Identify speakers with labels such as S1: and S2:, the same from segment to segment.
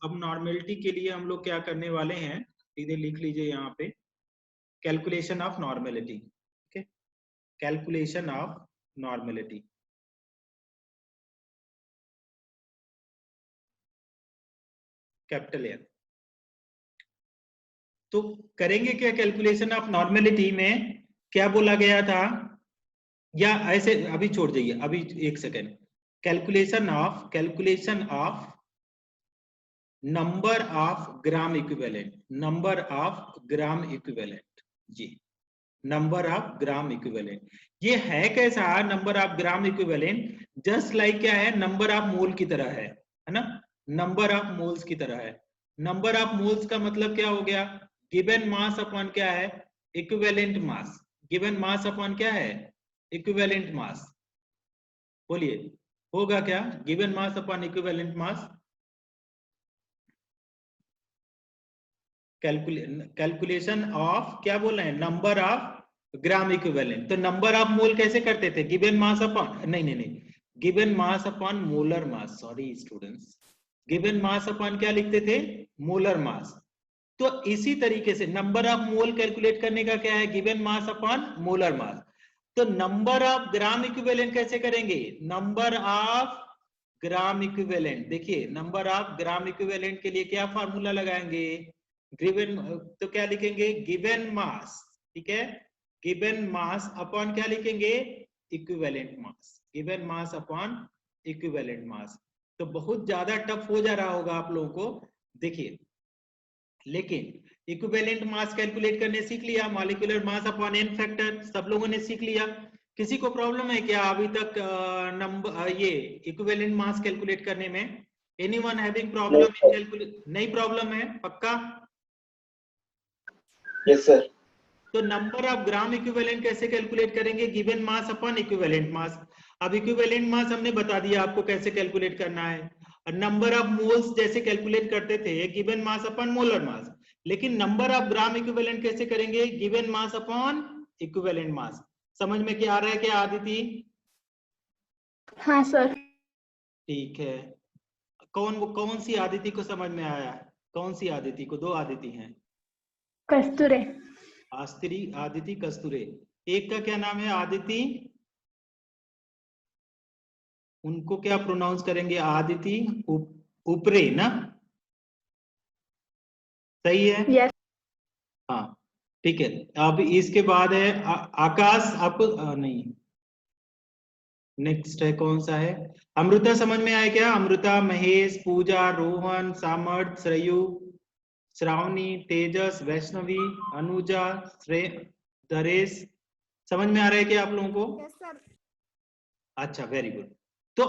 S1: अब नॉर्मेलिटी के लिए हम लोग क्या करने वाले हैं, सीधे लिख लीजिए यहाँ पे, calculation of normality. Okay, calculation of normality. Capital N. तो करेंगे क्या कैलकुलेशन ऑफ नॉर्मेलिटी में, क्या बोला गया था, या ऐसे अभी छोड़ जाइए, अभी एक second. Calculation of number of gram equivalent, number of gram equivalent, जी, नंबर ऑफ ग्राम इक्विवेलेंट। ये है कैसा number of gram equivalent, just like क्या है, नंबर ऑफ मोल की तरह है ना, नंबर ऑफ मोल्स की तरह है। नंबर ऑफ मोल्स का मतलब क्या हो गया, गिवन मास अपॉन क्या है, equivalent mass. Given mass upon क्या है, इक्विवेलेंट मास। बोलिए होगा क्या, given mass upon equivalent mass. Calculation of क्या बोल रहे हैं, नंबर ऑफ ग्राम इक्विवेलेंट। तो नंबर ऑफ मोल कैसे करते थे, गिवन मास अपॉन, नहीं, given mass upon molar mass, sorry students, given mass upon क्या लिखते थे, मोलर मास। तो इसी तरीके से नंबर ऑफ मोल कैलकुलेट करने का क्या है, given mass upon molar mass. तो नंबर ऑफ ग्राम इक्विवेलेंट कैसे करेंगे, नंबर ऑफ ग्राम इक्विवेलेंट। देखिए नंबर ऑफ ग्राम इक्विवेलेंट के लिए क्या फार्मूला लगाएंगे, गिवन, तो क्या लिखेंगे, गिवन मास, ठीक है, गिवन मास अपॉन क्या लिखेंगे, equivalent mass, given mass upon equivalent mass. तो बहुत ज्यादा टफ हो जा रहा होगा आप लोगों को, देखिए, लेकिन इक्विवेलेंट मास कैलकुलेट करने सीख लिया, molecular mass upon N factor सब लोगों ने सीख लिया। किसी को प्रॉब्लम है क्या अभी तक नंबर ये इक्विवेलेंट मास कैलकुलेट करने में, anyone having problem in calculate, नहीं प्रॉब्लम है पक्का,
S2: यस सर।
S1: तो नंबर ऑफ ग्राम इक्विवेलेंट कैसे कैलकुलेट करेंगे, given mass upon equivalent mass. अब इक्विवेलेंट मास हमने बता दिया आपको कैसे कैलकुलेट करना है, और नंबर ऑफ मोल्स जैसे कैलकुलेट करते थे given mass upon molar mass, लेकिन नंबर ऑफ ग्राम इक्विवेलेंट कैसे करेंगे, given mass upon equivalent mass. समझ में क्या आ रहा है क्या आदिति?
S3: हाँ सर।
S1: ठीक है, कौन सी आदिति को समझ में आया, कौन सी आदिति को, दो आदिति हैं,
S3: कस्तूरे।
S1: आदिति कस्तूरे, एक का क्या नाम है आदिति, उनको क्या प्रोनाउंस करेंगे, आदिति उपरे ना, सही है?
S3: यस।
S1: हाँ ठीक है। अब इसके बाद है आकाश, आपको नहीं, नेक्स्ट है कौन सा है, अमृता समझ में आया क्या, अमृता, महेश, पूजा, रोहन, सामर्थ, श्रेयु, श्रावणी, तेजस, वैष्णवी, अनुजा, दरेश, समझ में आ रहा है क्या आप लोगों को?
S3: Yes sir.
S1: अच्छा वेरी गुड। तो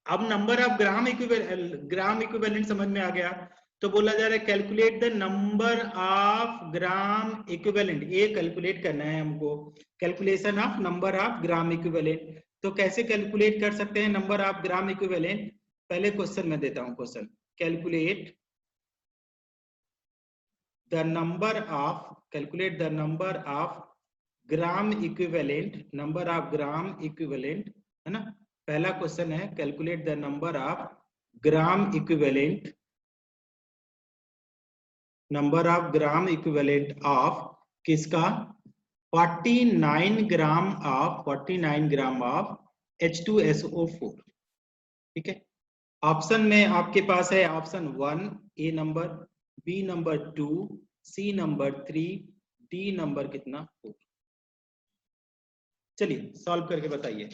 S1: अब नंबर ऑफ ग्राम इक्विवेलेंट समझ में आ गया, तो बोला जा रहा है calculate the number of gram equivalent, ये कैलकुलेट करना है हमको, calculation of number of gram equivalent. तो कैसे कैलकुलेट कर सकते हैं नंबर ऑफ ग्राम इक्विवेलेंट, पहले क्वेश्चन में देता हूं, question, calculate the number of gram equivalent, number of gram equivalent, है ना, पहला क्वेश्चन है calculate the number of gram equivalent, number of gram equivalent of किसका, 49 ग्राम ऑफ H2SO4, ठीक है। ऑप्शन में आपके पास है option 1 A number, B number 2, C number 3, D number कितना 4। चलिए सॉल्व करके बताइए।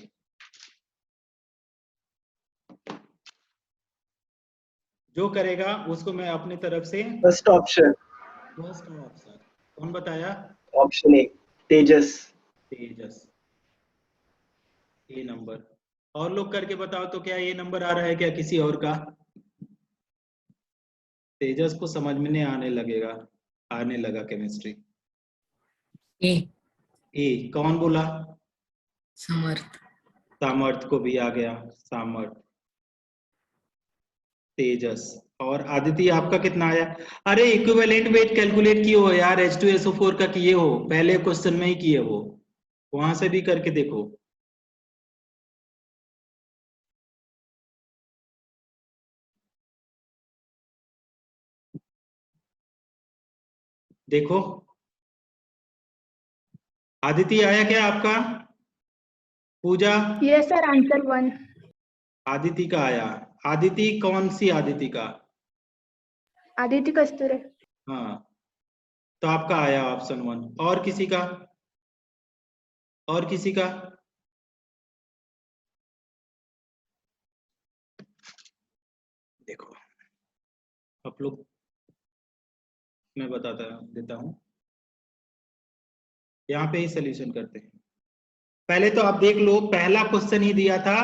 S1: जो करेगा उसको मैं अपनी तरफ से,
S2: फर्स्ट ऑप्शन।
S1: फर्स्ट ऑप्शन कौन बताया,
S2: option A Tejas.
S1: Tejas, A number. और लोग करके बताओ तो क्या ये नंबर आ रहा है क्या किसी और का, तेजस को समझ में नहीं आने लगेगा, आने लगा केमिस्ट्री। ए कौन बोला,
S4: समर्थ।
S1: सामर्थ को भी आ गया, सामर्थ, तेजस, और आदिति आपका कितना आया? अरे इक्विवेलेंट वेट कैलकुलेट किए हो यार, H2SO4 का किए हो, पहले क्वेश्चन में ही किए हो, वहां से भी करके देखो। देखो आदिति आया क्या आपका? Pooja?
S3: Yes sir, answer 1।
S1: Aditi का आया। आदिति कौन सी आदिति का?
S3: आदित्य कस्तूरे।
S1: हाँ, तो आपका आया ऑप्शन 1। और किसी का? और किसी का? देखो आप लोग, मैं बताता देता हूं, यहाँ पे ही सोल्यूशन करते हैं। पहले तो आप देख लो, पहला क्वेश्चन ही दिया था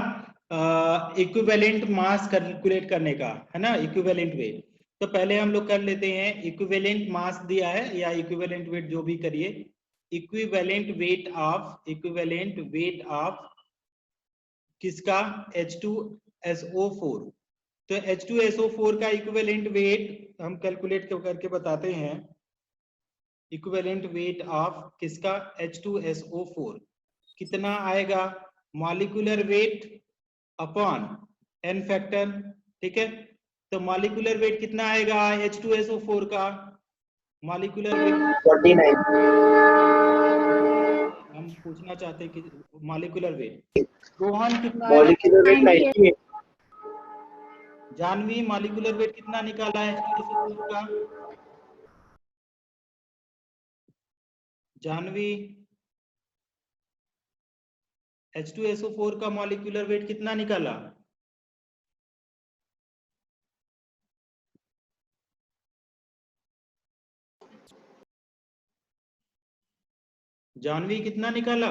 S1: इक्विवेलेंट मास कैलकुलेट करने का, है ना, इक्विवेलेंट वेट। तो पहले हम लोग कर लेते हैं। इक्विवेलेंट मास दिया है या इक्विवेलेंट वेट, जो भी करिए। इक्विवेलेंट वेट ऑफ किसका? H2SO4। तो H2SO4 का इक्विवेलेंट वेट हम कैलकुलेट करके बताते हैं। इक्विवेलेंट वेट ऑफ किसका? H2SO4 कितना आएगा? Molecular weight upon n factor, ठीक है। तो मॉलिक्यूलर वेट कितना आएगा H2SO4 का? Molecular weight
S2: 49।
S1: हम पूछना चाहते हैं कि मॉलिक्यूलर वेट रोहन कितना है?
S2: Molecular weight 98।
S1: Janvi molecular weight कितना निकाला है H2SO4 का? जानवी H2SO4 का मॉलिक्यूलर वेट कितना निकाला? जानवी कितना निकाला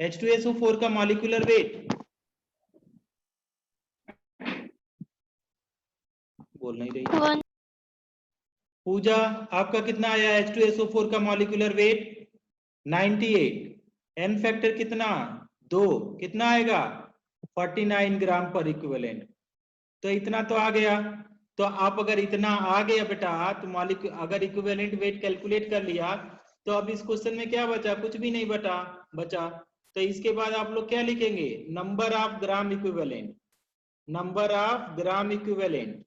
S1: H2SO4 का मॉलिक्यूलर वेट? बोल नहीं रही।
S5: 1।
S1: पूजा आपका कितना आया H2SO4 का मॉलिक्यूलर वेट? 98। n फैक्टर कितना? 2। कितना आएगा? 49 ग्राम पर इक्विवेलेंट। तो इतना तो आ गया। तो आप अगर इतना आ गया बेटा, तो अगर इक्विवेलेंट वेट कैलकुलेट कर लिया, तो अब इस क्वेश्चन में क्या बचा? कुछ भी नहीं बचा। तो इसके बाद आप लोग क्या लिखेंगे? Number of gram equivalent. Number of gram equivalent.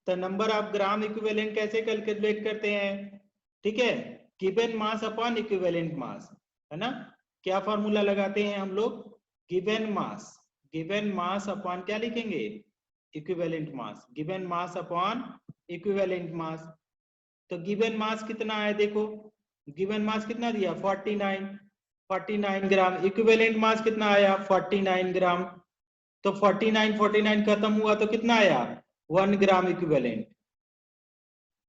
S1: तो नंबर ऑफ ग्राम इक्विवेलेंट कैसे कैलकुलेट करते हैं? ठीक है, given mass upon equivalent mass, है ना। क्या फॉर्मूला लगाते हैं हम लोग? गिवन मास अपॉन क्या लिखेंगे? Equivalent mass. Given mass upon equivalent mass. तो गिवन मास कितना है? देखो गिवन मास कितना दिया? 49 ग्राम। इक्विवेलेंट मास कितना आया? 49 ग्राम। तो 49 खत्म हुआ तो कितना आया? 1 ग्राम इक्विवेलेंट।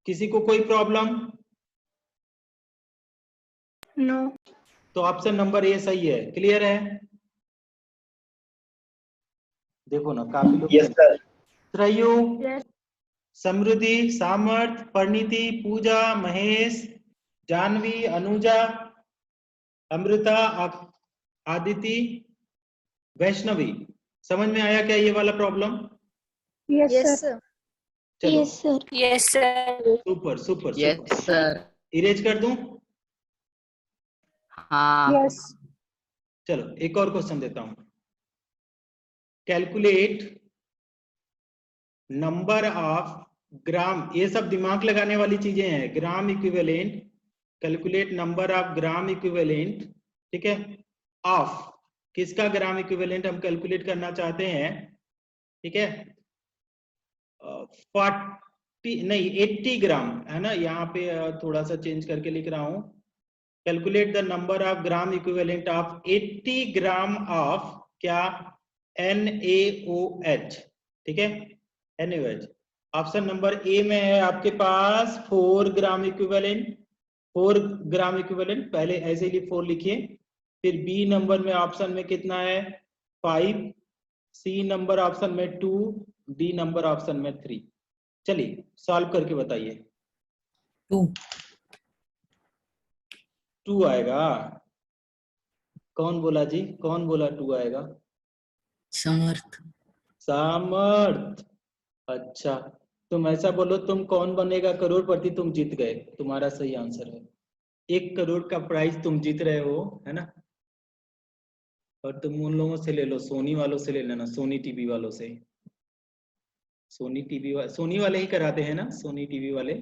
S1: किसी को कोई प्रॉब्लम?
S3: नो।
S1: तो ऑप्शन नंबर ए सही है। क्लियर है? देखो ना, काफी लोग।
S2: Yes sir.
S1: Shreyu,
S3: yes.
S1: Samriddhi, Samarth, Parineeti, पूजा, महेश, जानवी, अनुजा, अमृता, आदिति, वैष्णवी, समझ में आया क्या ये वाला प्रॉब्लम?
S3: Yes sir.
S1: चलो,
S5: yes sir. Yes sir.
S1: Super super
S6: yes
S1: super.
S6: Sir.
S1: Erase कर दूं?
S6: हाँ।
S3: यस।
S1: चलो एक और क्वेश्चन देता हूं। कैलकुलेट नंबर ऑफ ग्राम, ये सब दिमाग लगाने वाली चीजें हैं। Gram equivalent, calculate number of gram equivalent, ठीक है, ऑफ किसका ग्राम इक्विवेलेंट हम कैलकुलेट करना चाहते हैं, ठीक है। 80 ग्राम है ना, यहाँ पे थोड़ा सा चेंज करके लिख रहा हूं। Calculate the number of gram equivalent of 80 gram of क्या? NaOH, ठीक है, NaOH। ऑप्शन नंबर ए में है आपके पास 4 ग्राम इक्विवेलेंट। 4 ग्राम इक्विवेलेंट, पहले ऐसे ही 4 लिखिए। फिर बी नंबर में ऑप्शन में कितना है? 5। सी नंबर ऑप्शन में 2। डी नंबर ऑप्शन में 3। चलिए सॉल्व करके बताइए। 2 आएगा। कौन बोला जी? कौन बोला 2 आएगा?
S4: समर्थ।
S1: सामर्थ। अच्छा, तुम ऐसा बोलो, तुम कौन बनेगा करोड़पति, तुम जीत गए, तुम्हारा सही आंसर है। 1 करोड़ का प्राइस तुम जीत रहे हो, है ना। और तुम उन लोगों से ले लो, सोनी वालों से ले लेना, सोनी टीवी वालों से। सोनी वाले ही कराते हैं ना, सोनी टीवी वाले,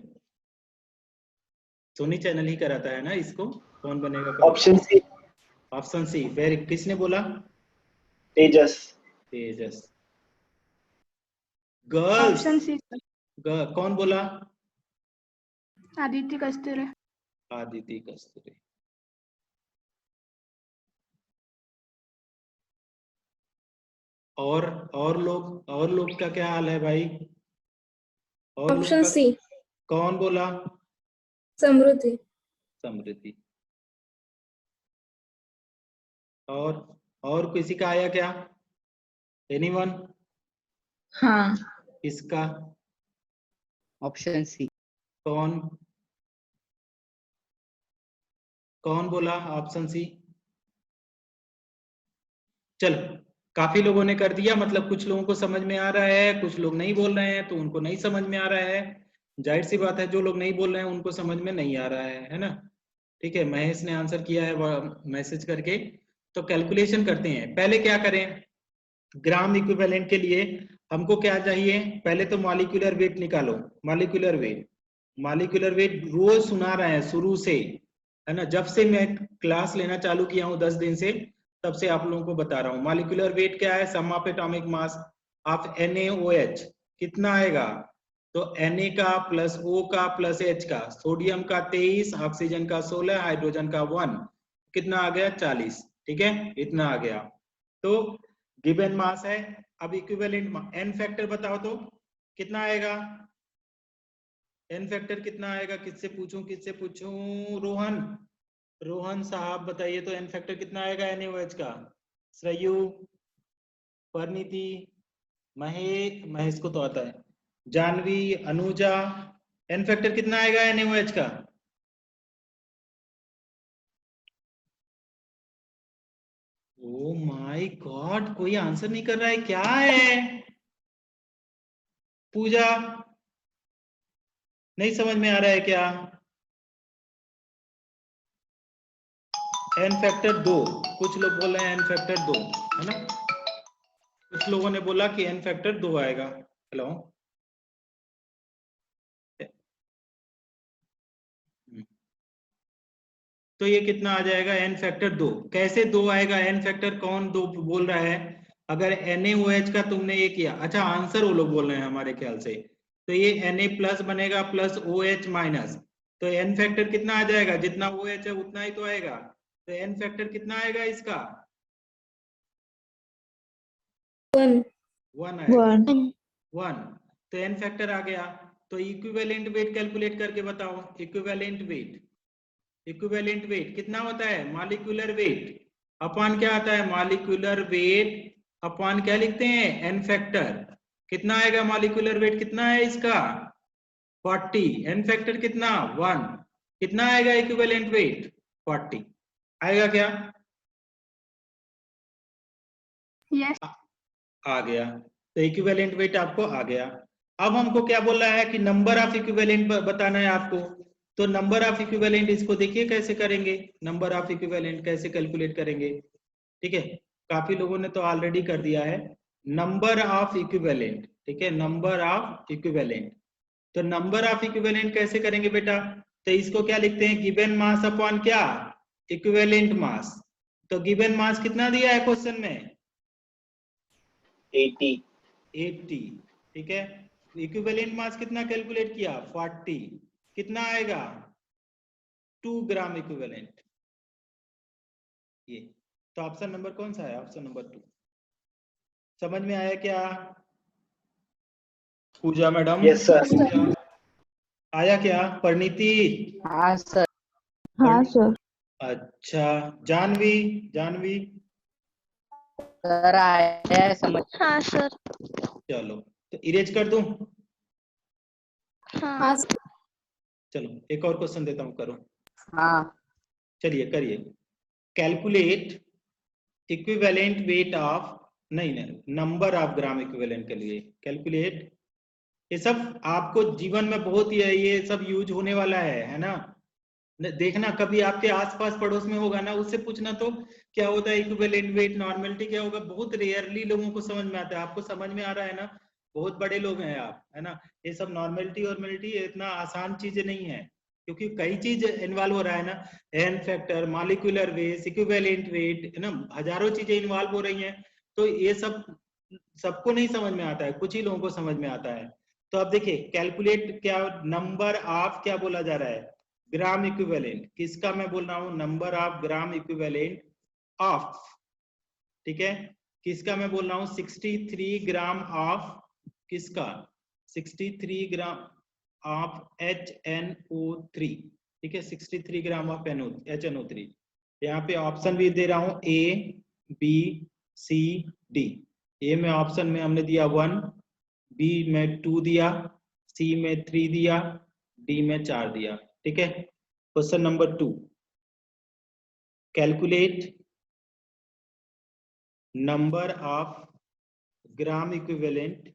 S1: सोनी चैनल ही कराता है ना इसको। कौन बनेगा?
S2: Option C,
S1: option C. Very, किसने बोला?
S2: Tejas.
S1: Tejas. Girls,
S3: option C sir,
S1: कौन बोला?
S3: आदित्य कस्तूरे।
S1: आदिति कस्तूरे। और लोग का क्या हाल है भाई? और लोग
S6: ऑप्शन
S1: का
S6: सी,
S1: कौन बोला?
S6: समृद्धि।
S1: समृद्धि। और किसी का आया क्या? एनीवन?
S6: हाँ,
S1: इसका
S4: ऑप्शन सी।
S1: कौन कौन बोला ऑप्शन सी? चल, काफी लोगों ने कर दिया, मतलब कुछ लोगों को समझ में आ रहा है, कुछ लोग नहीं बोल रहे हैं, तो उनको नहीं समझ में आ रहा है। जाहिर सी बात है, जो लोग नहीं बोल रहे हैं उनको समझ में नहीं आ रहा है ना? ठीक है, महेश ने आंसर किया है मैसेज करके। तो कैलकुलेशन करते हैं। पहले क्या करें? ग्राम इक्विवेलेंट के लिए हमको क्या चाहिए? पहले तो मॉलिक्यूलर वेट निकालो। मॉलिक्यूलर वेट रोज सुना रहे हैं शुरू से, है ना? जब से मैं क्लास लेना चालू किया हूँ 10 दिन से, तब से आप लोगों को बता रहा हूँ। मॉलिक्यूलर वेट क्या है? Sum of atomic mass of NaOH। कितना आएगा? तो Na का प्लस O का प्लस H का, सोडियम का 23, ऑक्सीजन का 16, हाइड्रोजन का 1, कितना आ गया? 40। ठीक है, इतना आ गया। तो गिवन मास है। अब इक्विवेलेंट एन फैक्टर बताओ तो कितना आएगा? एन फैक्टर कितना आएगा? किससे पूछूं? रोहन साहब बताइए तो एन फैक्टर कितना आएगा NaOH का? श्रेयु, परिणीति, महेश को तो आता है, जानवी, अनुजा, एन फैक्टर कितना आएगा NaOH का? ओ माय गॉड, कोई आंसर नहीं कर रहा है, क्या है? पूजा, नहीं समझ में आ रहा है क्या? एन फैक्टर 2, कुछ लोग बोल रहे हैं एन फैक्टर 2, है ना? कुछ लोगों ने बोला कि एन फैक्टर 2 आएगा। हेलो, तो ये कितना आ जाएगा? N factor 2। कैसे 2 आएगा? एन फैक्टर कौन 2 बोल रहा है? अगर NaOH का तुमने ये किया, अच्छा आंसर वो लोग बोल रहे हैं हमारे ख्याल से, तो ये Na प्लस बनेगा प्लस OH माइनस, तो एन फैक्टर कितना आ जाएगा? जितना OH है उतना ही तो आएगा। तो एन फैक्टर कितना आएगा इसका?
S6: 1।
S1: 1 आएगा। 1, तो एन फैक्टर आ गया। तो इक्विवेलेंट वेट कैलकुलेट करके बताओ। इक्विवेलेंट वेट कितना होता है? मॉलिक्यूलर वेट अपॉन क्या आता है? मॉलिक्यूलर वेट अपॉन क्या लिखते हैं? N factor. कितना आएगा? मॉलिक्यूलर वेट कितना है इसका? 40। एन फैक्टर कितना? 1। कितना आएगा इक्विवेलेंट वेट? 40 आएगा क्या?
S3: यस
S1: आ गया। तो इक्विवेलेंट वेट आपको आ गया। अब हमको क्या बोल रहा है कि नंबर ऑफ इक्विवेलेंट बताना है आपको। तो नंबर ऑफ इक्विवेलेंट, इसको देखिए कैसे करेंगे। नंबर ऑफ इक्विवेलेंट कैसे कैलकुलेट करेंगे? ठीक है, काफी लोगों ने तो ऑलरेडी कर दिया है। नंबर ऑफ इक्विवेलेंट, ठीक है, नंबर ऑफ इक्विवेलेंट। तो नंबर ऑफ इक्विवेलेंट कैसे करेंगे बेटा? तो इसको क्या लिखते हैं? गिवन मास अपॉन क्या? Equivalent mass. तो गिवन मास कितना दिया है क्वेश्चन में?
S2: 80।
S1: 80। ठीक है, इक्विवेलेंट मास कितना कैलकुलेट किया? 40। कितना आएगा? 2 ग्राम इक्विवेलेंट। ये तो ऑप्शन नंबर कौन सा है? Option number 2। समझ में आया क्या? पूजा मैडम,
S2: यस सर।
S1: आया क्या? परिणीति?
S4: हाँ सर।
S3: हाँ सर।
S1: अच्छा, जानवी? जानवी
S4: सर आया है समझ।
S5: हाँ सर।
S1: चलो, तो इरेज कर दूं?
S5: हाँ
S1: चलो एक और क्वेश्चन देता हूं, करो।
S4: हाँ
S1: चलिए करिए। कैलकुलेट इक्विवेलेंट वेट ऑफ, नहीं, नंबर ऑफ ग्राम इक्विवेलेंट के लिए कैलकुलेट। ये सब आपको जीवन में बहुत ही ये सब यूज होने वाला है ना? देखना कभी आपके आसपास पड़ोस में होगा ना, उससे पूछना तो क्या होता है इक्विवेलेंट वेट, नॉर्मलिटी क्या होगा। बहुत रेयरली लोगों को समझ में आता है। आपको समझ में आ रहा है ना? बहुत बड़े लोग हैं आप, है ना। ये सब नॉर्मेलिटी और मिलिटी इतना आसान चीजें नहीं है, क्योंकि कई चीज इन्वॉल्व हो रहा है ना, N factor, molecular weight, equivalent weight, है ना, हजारों चीजें इन्वॉल्व हो रही हैं। तो ये सब सबको नहीं समझ में आता है, कुछ ही लोगों को समझ में आता है। तो अब देखिए कैलकुलेट, क्या नंबर ऑफ क्या बोला जा रहा है, ग्राम इक्विवेलेंट। किसका मैं बोल रहा हूँ, number of gram equivalent of, ठीक है। किसका मैं बोल रहा हूँ, 63 ग्राम ऑफ, किसका, 63 ग्राम ऑफ HNO3, ठीक है, 63 ग्राम ऑफ HNO3। यहाँ पे ऑप्शन भी दे रहा हूँ A, B, C, D। ए में ऑप्शन में हमने दिया 1, B में 2 दिया, C में 3 दिया, D में 4 दिया, ठीक है। Question number 2, calculate number of gram equivalent,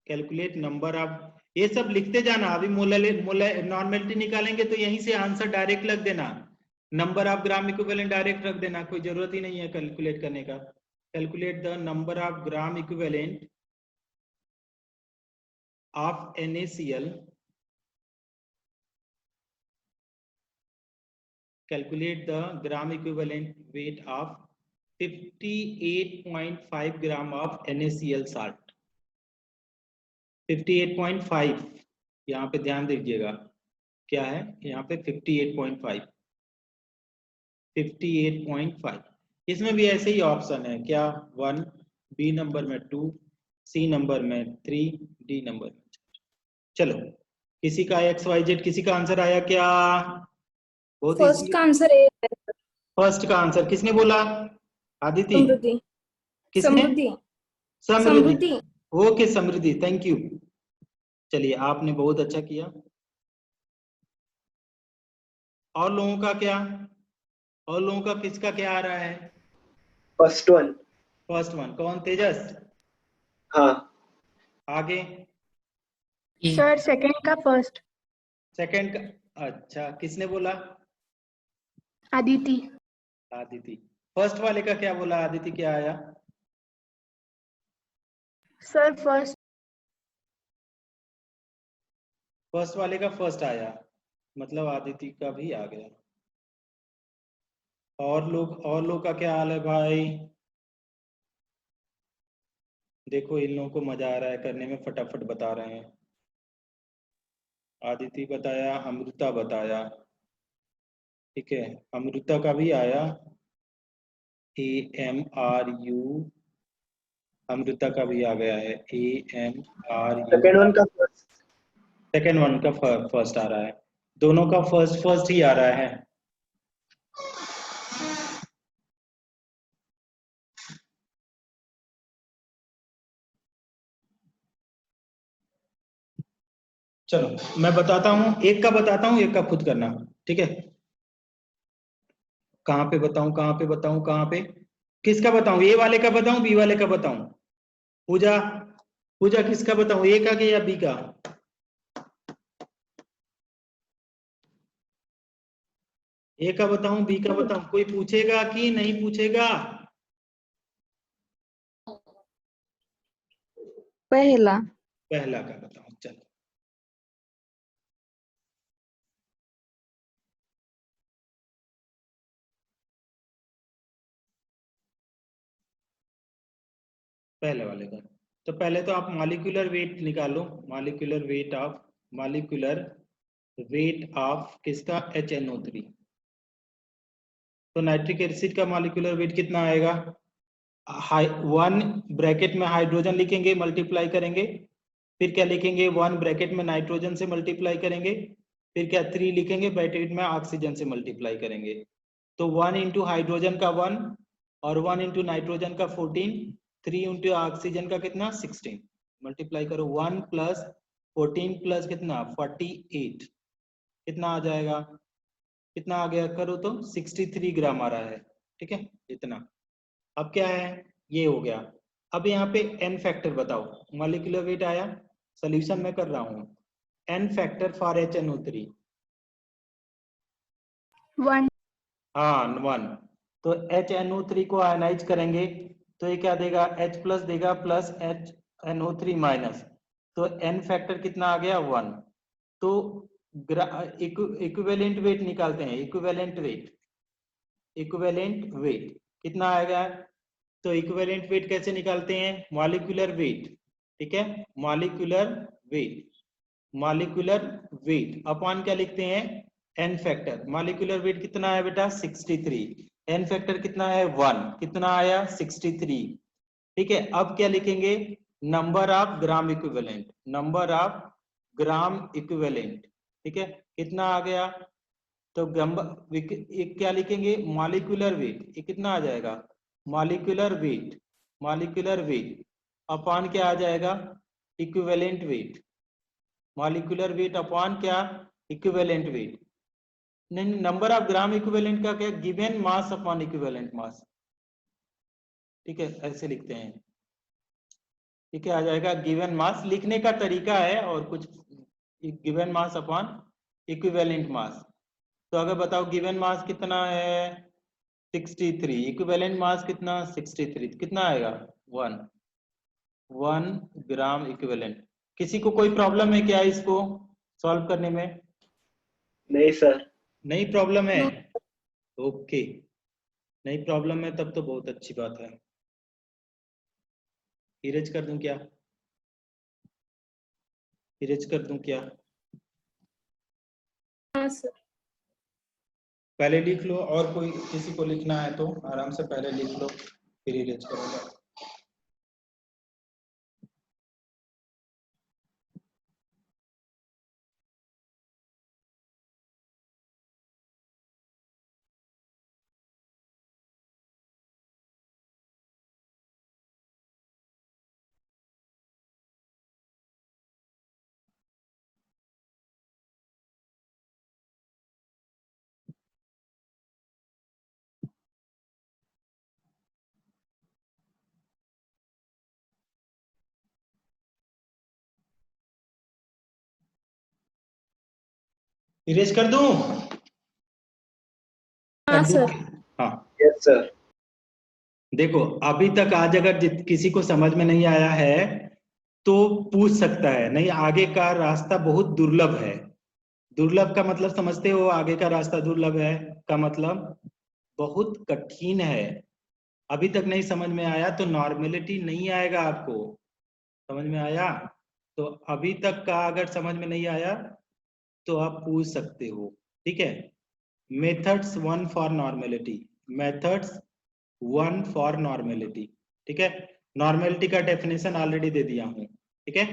S1: calculate number of, ये सब लिखते जाना। अभी नॉर्मेलिटी निकालेंगे तो यहीं से आंसर डायरेक्ट लग देना, number of gram equivalent direct रख देना, कोई जरूरत ही नहीं है कैलकुलेट करने का। Calculate the number of gram equivalent of NaCl, calculate the gram equivalent weight of 58.5 gram of NaCl salt। 58.5, यहाँ पे ध्यान दीजिएगा क्या है, यहाँ पे 58.5, 58.5। इसमें भी ऐसे ही ऑप्शन है क्या, 1, B नंबर में 2, C नंबर में 3, D नंबर में 4। चलो, किसी का XYZ, किसी का आंसर आया क्या, बहुत
S6: फर्स्ट का आंसर ए है।
S1: फर्स्ट का आंसर किसने बोला, आदिति,
S6: समृद्धि।
S1: किसने,
S6: Samriddhi.
S1: Samriddhi.
S6: Samriddhi.
S1: Okay Samriddhi, thank you. चलिए आपने बहुत अच्छा किया। और लोगों का क्या, और लोगों का किसका क्या आ रहा है,
S2: फर्स्ट वन।
S1: फर्स्ट वन कौन, तेजस,
S2: हाँ।
S1: आगे,
S3: सर सेकंड का फर्स्ट।
S1: सेकंड का, अच्छा किसने बोला,
S3: अदिति।
S1: आदिति। फर्स्ट वाले का क्या बोला, आदिति क्या आया,
S3: सर फर्स्ट।
S1: फर्स्ट वाले का फर्स्ट आया, मतलब आदिति का भी आ गया। और लोग का क्या हाल है भाई, देखो इन लोगों को मजा आ रहा है करने में, फटाफट बता रहे हैं। आदिति बताया, अमृता बताया, ठीक है, अमृता का भी आया, AMRU, अमृता का भी आ गया है AMRU।
S2: सेकंड वन का फर्स्ट।
S1: सेकेंड वन का फर्स्ट आ रहा है, दोनों का फर्स्ट ही आ रहा है। चलो मैं बताता हूं, एक का बताता हूं, एक का खुद करना, ठीक है। कहां पे बताऊं, कहां पे बताऊं, कहां पे, किसका बताऊं, ए वाले का बताऊं, बी वाले का बताऊं, पूजा, पूजा किसका बताऊं, ए का या बी का, ए का बताऊं, बी का बताऊं, कोई पूछेगा कि नहीं पूछेगा,
S3: पहला।
S1: पहला का बताऊं, चलो पहले वाले का। तो पहले तो आप मॉलिक्यूलर वेट निकालो, मॉलिक्यूलर वेट ऑफ किसका, HNO3। तो नाइट्रिक एसिड का मॉलिक्यूलर वेट कितना आएगा, 1 ब्रैकेट में हाइड्रोजन लिखेंगे, मल्टीप्लाई करेंगे, फिर क्या लिखेंगे, 1 ब्रैकेट में नाइट्रोजन से मल्टीप्लाई करेंगे, फिर क्या 3 लिखेंगे ब्रैकेट में ऑक्सीजन से मल्टीप्लाई करेंगे। तो 1 इंटू हाइड्रोजन का 1 और 1 इंटू नाइट्रोजन का 14, 3 इंटू ऑक्सीजन का कितना 16, मल्टीप्लाई करो, 1 प्लस 14 प्लस कितना 48, कितना आ जाएगा, कितना आ गया करो तो 63 ग्राम आ रहा है, ठीक है इतना। अब क्या है, ये हो गया। अब यहाँ पे n फैक्टर बताओ, मॉलिक्यूलर वेट आया, सोल्यूशन में कर रहा हूँ, n फैक्टर फॉर HNO3,
S3: 1।
S1: हाँ 1। तो HNO3 को आयनाइज करेंगे तो ये क्या देगा, H प्लस देगा, प्लस H NO3 माइनस, तो n फैक्टर कितना आ गया 1। तो इक्विवेलेंट वेट निकालते हैं, इक्विवेलेंट वेट कितना आएगा। तो इक्विवेलेंट वेट कैसे निकालते हैं, मॉलिक्यूलर वेट, ठीक है, मॉलिक्यूलर वेट अपॉन क्या लिखते हैं, n फैक्टर। मॉलिक्यूलर वेट कितना है बेटा 63, n फैक्टर कितना है 1, कितना आया 63, ठीक है। अब क्या लिखेंगे, नंबर ऑफ ग्राम इक्विवेलेंट, ठीक है, कितना आ गया। तो एक क्या लिखेंगे, मॉलिक्यूलर वेट, ये कितना आ जाएगा, मॉलिक्यूलर वेट अपॉन क्या आ जाएगा, equivalent weight, molecular weight upon क्या, इक्विवेलेंट वेट। नहीं, नंबर ऑफ ग्राम इक्विवेलेंट का क्या, given mass upon equivalent mass, ठीक है, ऐसे लिखते हैं, ठीक है, आ जाएगा गिवन मास। लिखने का तरीका है और कुछ, given mass upon equivalent mass. तो अगर बताओ गिवन मास कितना है 63, इक्विवेलेंट मास कितना 63, कितना आएगा 1 ग्राम इक्विवेलेंट। किसी को कोई प्रॉब्लम है क्या इसको सॉल्व करने में,
S2: नहीं सर।
S1: नहीं प्रॉब्लम है,
S6: No.
S1: ओके, नहीं प्रॉब्लम है, तब तो बहुत अच्छी बात है। इरेज कर दूं क्या, इरेज कर दूं क्या,
S6: हाँ सर।
S1: पहले लिख लो, और कोई किसी को लिखना है तो आराम से पहले लिख लो, फिर इरेज करूंगा। इरेज कर दूं,
S6: हाँ
S1: कर दूं,
S6: सर।
S1: हाँ।
S2: Yes sir.
S1: देखो अभी तक आज अगर किसी को समझ में नहीं आया है तो पूछ सकता है, नहीं आगे का रास्ता बहुत दुर्लभ है। दुर्लभ का मतलब समझते हो, आगे का रास्ता दुर्लभ है का मतलब बहुत कठिन है। अभी तक नहीं समझ में आया तो नॉर्मेलिटी नहीं आएगा आपको, समझ में आया। तो अभी तक का अगर समझ में नहीं आया तो आप पूछ सकते हो, ठीक है। Methods 1 for normality, methods 1 for normality, ठीक है। नॉर्मेलिटी का डेफिनेशन ऑलरेडी दे दिया हूं, ठीक है।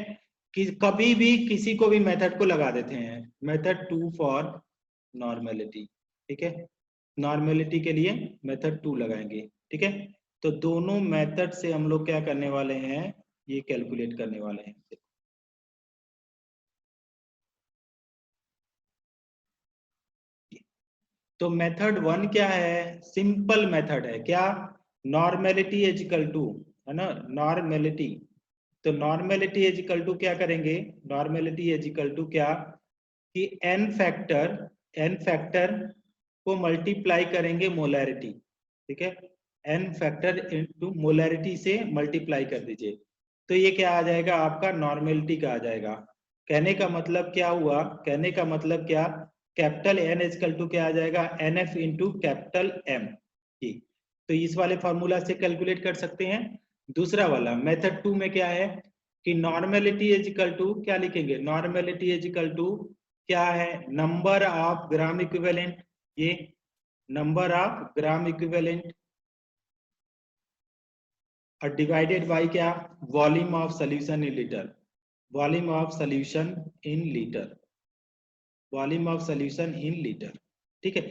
S1: कि कभी भी किसी को भी मेथड को लगा देते हैं, मेथड 2 फॉर नॉर्मेलिटी, ठीक है। नॉर्मेलिटी के लिए मेथड 2 लगाएंगे, ठीक है। तो दोनों मेथड से हम लोग क्या करने वाले हैं, ये कैलकुलेट करने वाले हैं। तो मेथड 1 क्या है, सिंपल मेथड है, क्या, नॉर्मेलिटी इज इक्वल टू, है ना, नॉर्मेलिटी। तो नॉर्मेलिटी इज इक्वल टू क्या करेंगे, नॉर्मेलिटी इज इक्वल टू क्या, कि एन फैक्टर को मल्टीप्लाई करेंगे मोलैरिटी, ठीक है। एन फैक्टर इनटू मोलैरिटी से मल्टीप्लाई कर दीजिए, तो ये क्या आ जाएगा, आपका नॉर्मेलिटी का आ जाएगा। कहने का मतलब क्या हुआ, कहने का मतलब क्या, कैपिटल एन इजकल टू क्या आ जाएगा, N F into capital M, ठीक। तो इस वाले फॉर्मूला से कैलकुलेट कर सकते हैं। दूसरा वाला मेथड 2 में क्या है, कि नॉर्मेलिटी इज इक्वल टू क्या लिखेंगे, नॉर्मेलिटी इज इक्वल टू क्या है, नंबर ऑफ ग्राम इक्विवेलेंट, ये नंबर ऑफ ग्राम इक्विवेलेंट और डिवाइडेड बाय क्या, volume of solution in litre, volume of solution in litre, volume of solution in litre, ठीक है।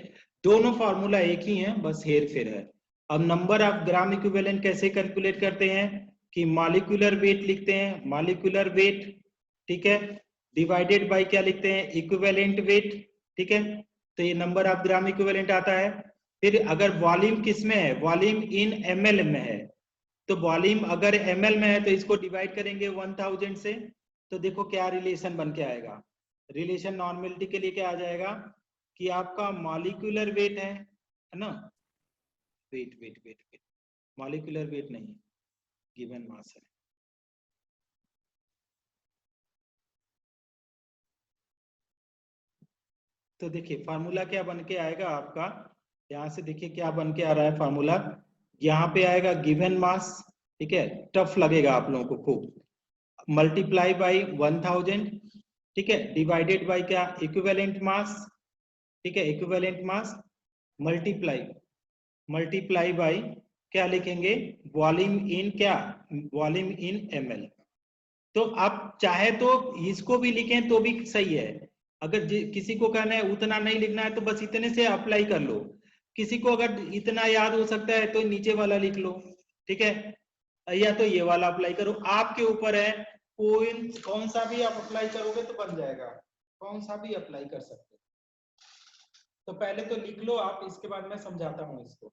S1: दोनों फार्मूला एक ही है, बस हेर फेर है। अब नंबर ऑफ ग्राम इक्विवेलेंट कैसे कैलकुलेट करते हैं, कि मॉलिक्यूलर वेट लिखते हैं, मॉलिक्यूलर वेट, ठीक है, डिवाइडेड बाय क्या लिखते हैं, इक्विवेलेंट वेट, ठीक है। तो ये नंबर ऑफ ग्राम इक्विवेलेंट आता है। फिर अगर वॉल्यूम किस में है, वॉल्यूम इन ml में है, तो वॉल्यूम अगर ml में है तो इसको डिवाइड करेंगे 1000 से, तो देखो क्या रिलेशन बन के आएगा। रिलेशन नॉर्मेलिटी के लिए क्या आ जाएगा, कि आपका मॉलिक्यूलर वेट है ना, weight weight weight weight, molecular weight नहीं, गिवन मास है, तो देखिए फार्मूला क्या बन के आएगा आपका, यहाँ से देखिए क्या बन के आ रहा है फार्मूला। यहाँ पे आएगा गिवन मास, ठीक है, टफ लगेगा आप लोगों को खूब, मल्टीप्लाई बाई 1000, ठीक है, डिवाइडेड बाई क्या, इक्विवेलेंट मास, ठीक है, इक्विवेलेंट मास, मल्टीप्लाई बाई क्या लिखेंगे, वॉल्यूम इन क्या, वॉल्यूम इन ml। तो आप चाहे तो इसको भी लिखें तो भी सही है, अगर किसी को कहना है उतना नहीं लिखना है तो बस इतने से अप्लाई कर लो, किसी को अगर इतना याद हो सकता है तो नीचे वाला लिख लो, ठीक है, या तो ये वाला अप्लाई करो, आपके ऊपर है, कोई कौन सा भी आप अप्लाई करोगे तो बन जाएगा, कौन सा भी अप्लाई कर सकते हो। तो पहले तो लिख लो आप, इसके बाद मैं समझाता हूँ इसको।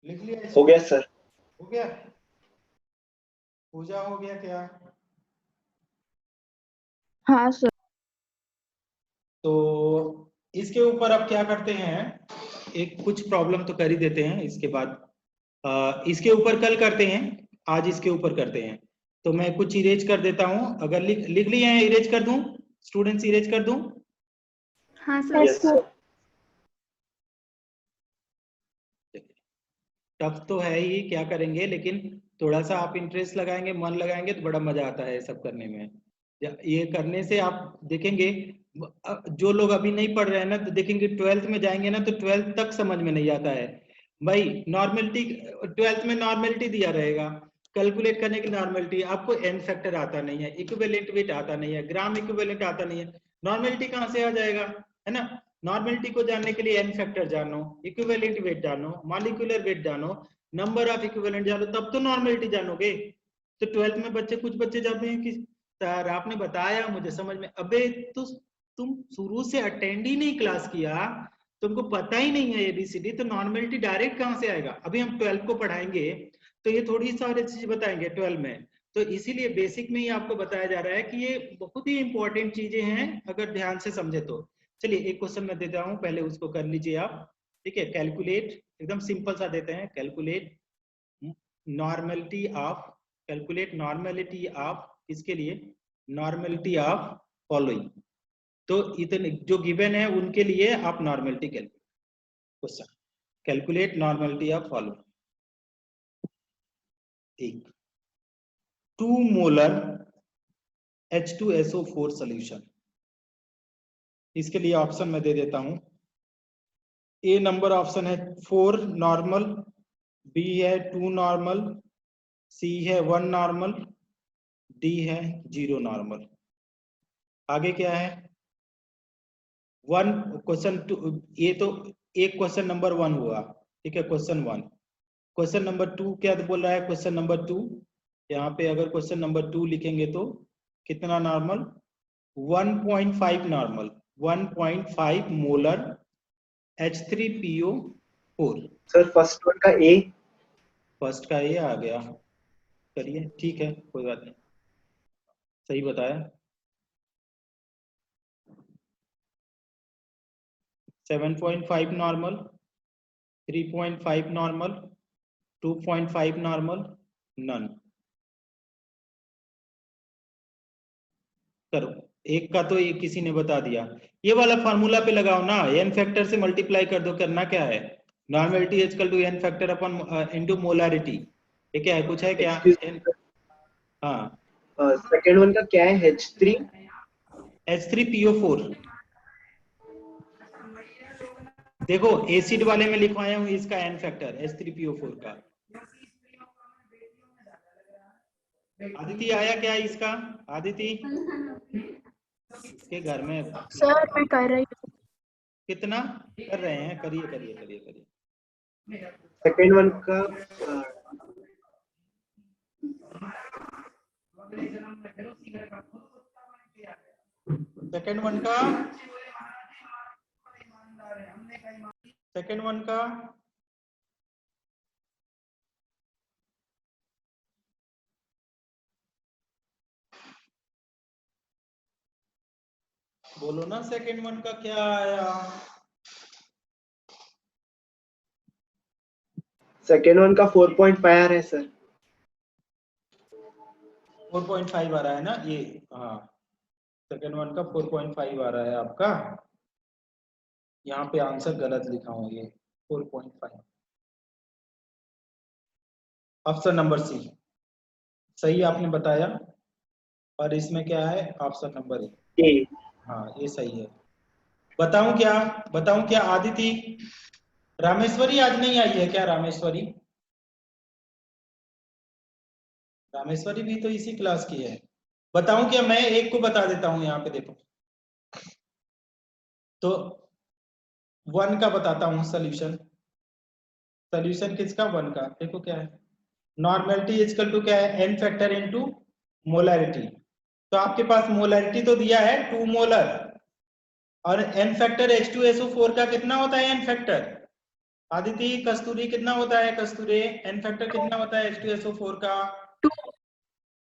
S1: लिख लिया,
S2: हो गया सर।
S1: हो गया, पूजा हो गया क्या?
S3: हाँ सर।
S1: तो इसके ऊपर अब क्या करते हैं, एक कुछ प्रॉब्लम तो कर ही देते हैं, इसके बाद इसके ऊपर कल करते हैं, आज इसके ऊपर करते हैं। तो मैं कुछ इरेज कर देता हूं, अगर लिख लिए हैं इरेज कर दूं, स्टूडेंट्स इरेज कर दूं?
S3: हाँ सर।
S2: Yes sir.
S1: टफ तो है ही, क्या करेंगे, लेकिन थोड़ा सा आप इंटरेस्ट लगाएंगे, मन लगाएंगे तो बड़ा मजा आता है सब करने में। ये करने से आप देखेंगे, जो लोग अभी नहीं पढ़ रहे हैं ना, तो देखेंगे 12th में जाएंगे ना तो 12th तक समझ में नहीं आता है भाई। नॉर्मेलिटी 12th में नॉर्मेलिटी दिया रहेगा, कैलकुलेट करने की नॉर्मेलिटी, आपको एन फैक्टर आता नहीं है, इक्विवेलेंट वेट आता नहीं है, ग्राम इक्विवेलेंट आता नहीं है, नॉर्मेलिटी कहाँ से आ जाएगा, है ना। नॉर्मेलिटी को जानने के लिए एन फैक्टर जानो, इक्विवेलेंट वेट जानो, मॉलिक्यूलर वेट जानो, नंबर ऑफ इक्विवेलेंट जानो, तब तो नॉर्मेलिटी जानोगे। तो 12th में बच्चे, कुछ बच्चे जाते हैं कि सर आपने बताया मुझे समझ में, अबे तो तुम शुरू से अटेंड ही नहीं क्लास किया, तुमको पता ही नहीं है एबीसीडी, तो नॉर्मेलिटी डायरेक्ट कहां से आएगा। अभी हम 12 को पढ़ाएंगे तो ये थोड़ी सारी चीज बताएंगे 12 में, तो इसीलिए बेसिक में ही आपको बताया जा रहा है कि ये बहुत ही इंपॉर्टेंट चीजें हैं, अगर ध्यान से समझे तो। चलिए एक क्वेश्चन मैं देता हूं, पहले उसको कर लीजिए आप, ठीक है। कैलकुलेट, एकदम सिंपल सा देते हैं, calculate normality of, calculate normality of, इसके लिए नॉर्मेलिटी ऑफ फॉलोइंग। तो इतने जो गिवन है उनके लिए आप normality calculate, question calculate normality of following. एक 2 मोलर H2SO4 सॉल्यूशन, इसके लिए ऑप्शन मैं दे देता हूं। ए नंबर ऑप्शन है 4 नॉर्मल, बी है 2 नॉर्मल, सी है 1 नॉर्मल, डी है 0 नॉर्मल। आगे क्या है, 1 क्वेश्चन 2, ये तो एक क्वेश्चन नंबर 1 हुआ, ठीक है, क्वेश्चन 1। क्वेश्चन नंबर 2 क्या बोल रहा है, क्वेश्चन नंबर 2, यहाँ पे अगर क्वेश्चन नंबर 2 लिखेंगे तो कितना normal, 1.5 normal, 1.5 molar H3PO4।
S2: Sir first one का ए।
S1: फर्स्ट का ये आ गया, करिए, ठीक है, कोई बात नहीं, सही बताया। 7.5 नॉर्मल, 3.5 नॉर्मल, 2.5 नॉर्मल, नन। करो, एक का तो ये किसी ने बता दिया, ये वाला फार्मूला पे लगाओ ना, एन फैक्टर से मल्टीप्लाई कर दो, करना क्या है, normality equal to N factor upon into molarity, ये क्या है, कुछ है क्या? हाँ,
S2: सेकेंड वन का क्या है,
S1: H3PO4। देखो एसिड वाले में लिखवाया हूँ इसका एन फैक्टर H3PO4 का। आदिति आया क्या इसका, आदिति के घर में
S3: सर मैं कर रही हूँ।
S1: कितना कर रहे हैं, करिए करिए करिए करिए।
S2: सेकेंड वन का
S1: सेकंड वन का बोलो ना, सेकंड वन का क्या आया?
S2: सेकेंड वन का 4.5 आ रहा है सर।
S1: 4.5 आ रहा है ना ये? हाँ, सेकंड वन का 4.5 आ रहा है आपका। यहाँ पे आंसर गलत लिखा हूँ, ये 4.5। ऑप्शन नंबर सी सही आपने बताया, और इसमें क्या है? ऑप्शन नंबर ए। हाँ, ये सही है। बताऊं क्या आदिति? रामेश्वरी आज नहीं आई है क्या? रामेश्वरी भी तो इसी क्लास की है। बताऊं क्या? मैं एक को बता देता हूं, यहाँ पे देखो तो 1 का बताता हूं सॉल्यूशन किसका? 1 का। देखो क्या है, नॉर्मेलिटी इक्वल टू क्या है? n factor into molarity. तो आपके पास मोलैरिटी तो दिया है 2 मोलर, और n फैक्टर H2SO4 का कितना होता है? n फैक्टर आदिति, कस्तूरी कितना होता है? कस्तूरी n फैक्टर कितना होता है H2SO4 का?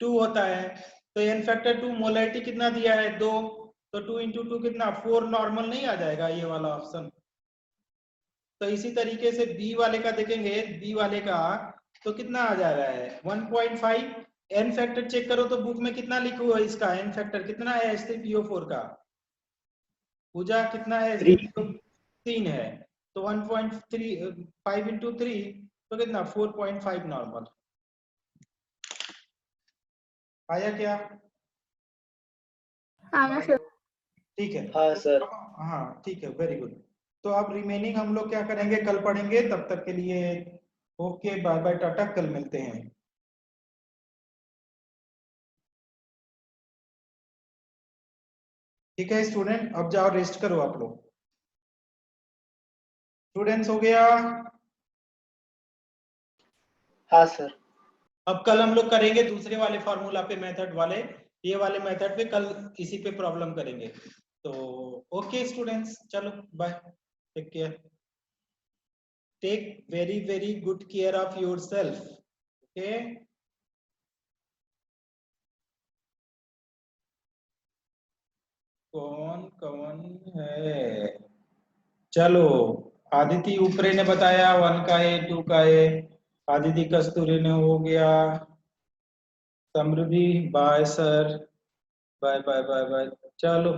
S1: 2 होता है। तो n फैक्टर 2, मोलैरिटी कितना दिया है? 2, तो 2 इंटू 2 कितना? 4 नॉर्मल नहीं आ जाएगा ये वाला ऑप्शन? तो इसी तरीके से बी वाले का देखेंगे, बी वाले का तो कितना आ जा रहा है? 1.5। n फैक्टर चेक करो तो बुक में कितना लिखा हुआ है इसका? n फैक्टर कितना है H3PO4 का? पूजा कितना है? 3 है। तो 1.5 इंटू 3 तो कितना? 4.5 नॉर्मल आया क्या?
S3: आया सर।
S1: ठीक है।
S2: हाँ सर।
S1: हाँ ठीक है, वेरी गुड। तो अब रिमेनिंग हम लोग क्या करेंगे? कल पढ़ेंगे। तब तक के लिए ओके, बाय बाय, टाटा, कल मिलते हैं। ठीक है स्टूडेंट, अब जाओ रेस्ट करो आप लोग। स्टूडेंट्स हो गया?
S2: हाँ सर।
S1: अब कल हम लोग करेंगे दूसरे वाले फॉर्मूला पे, मेथड वाले, ये वाले मेथड पे कल इसी पे प्रॉब्लम करेंगे। तो ओके स्टूडेंट्स, चलो bye, take care, take very very good care of yourself. Okay, कौन कौन है? चलो, आदिति ऊपरे ने बताया 1 का है, 2 का है। आदिति कस्तूरी ने हो गया। Samriddhi bye sir, bye bye bye bye. चलो